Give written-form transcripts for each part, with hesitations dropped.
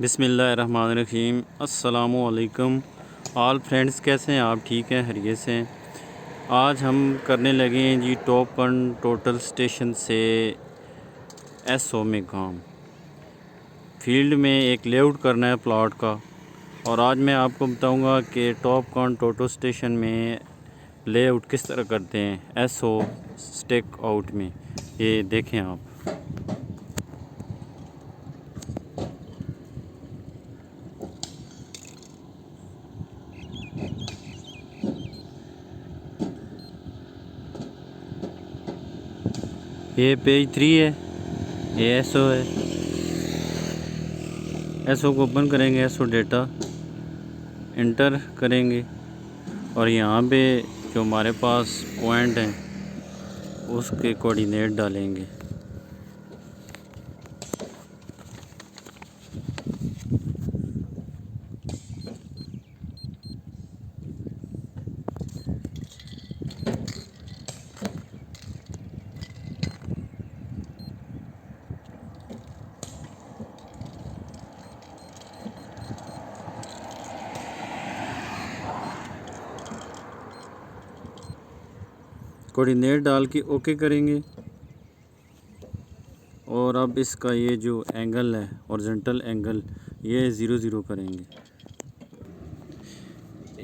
बिस्मिल्लाहिर्रहमानिर्रहीम। अस्सलामु अलैकुम ऑल फ्रेंड्स, कैसे हैं आप? ठीक हैं, खैरियत से हैं। आज हम करने लगे हैं जी टॉप वन टोटल स्टेशन से एसओ में काम। फील्ड में एक लेआउट करना है प्लॉट का, और आज मैं आपको बताऊंगा कि टॉप वन टोटल स्टेशन में लेआउट किस तरह करते हैं एसओ स्टेक आउट में। ये देखें आप। ये पेज 3 है, ये एसओ है। एसओ को ओपन करेंगे, एसओ डेटा इंटर करेंगे और यहाँ पे जो हमारे पास पॉइंट हैं उसके कोऑर्डिनेट डालेंगे। कोऑर्डिनेट डाल के ओके करेंगे और अब इसका ये जो एंगल है हॉरिजॉन्टल एंगल, ये 0 करेंगे।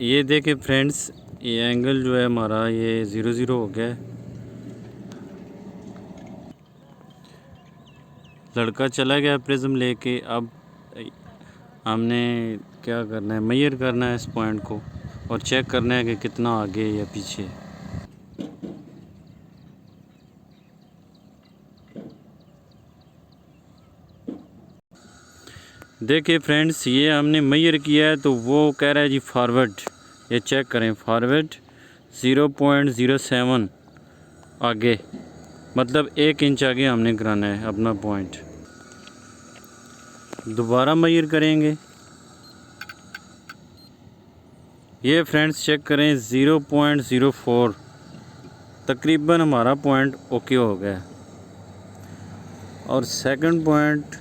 ये देखें फ्रेंड्स, ये एंगल जो है हमारा ये 0 हो गया है। लड़का चला गया प्रिज्म लेके। अब हमने क्या करना है, मेजर करना है इस पॉइंट को और चेक करना है कि कितना आगे या पीछे। देखिए फ्रेंड्स, ये हमने मेजर किया है तो वो कह रहा है जी फॉरवर्ड। ये चेक करें, फॉरवर्ड 0.07 आगे, मतलब 1 इंच आगे हमने कराना है अपना पॉइंट। दोबारा मेजर करेंगे। ये फ्रेंड्स चेक करें 0.04, तकरीबन हमारा पॉइंट ओके हो गया। और सेकंड पॉइंट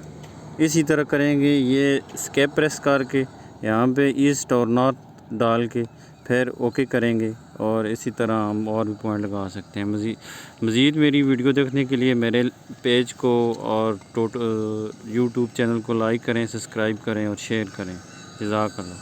इसी तरह करेंगे। ये स्केप प्रेस करके यहाँ पे ईस्ट और नॉर्थ डाल के फिर ओके करेंगे, और इसी तरह हम और भी पॉइंट लगा सकते हैं। मज़ीद मेरी वीडियो देखने के लिए मेरे पेज को और यूट्यूब चैनल को लाइक करें, सब्सक्राइब करें और शेयर करें। जज़ाकल्लाह।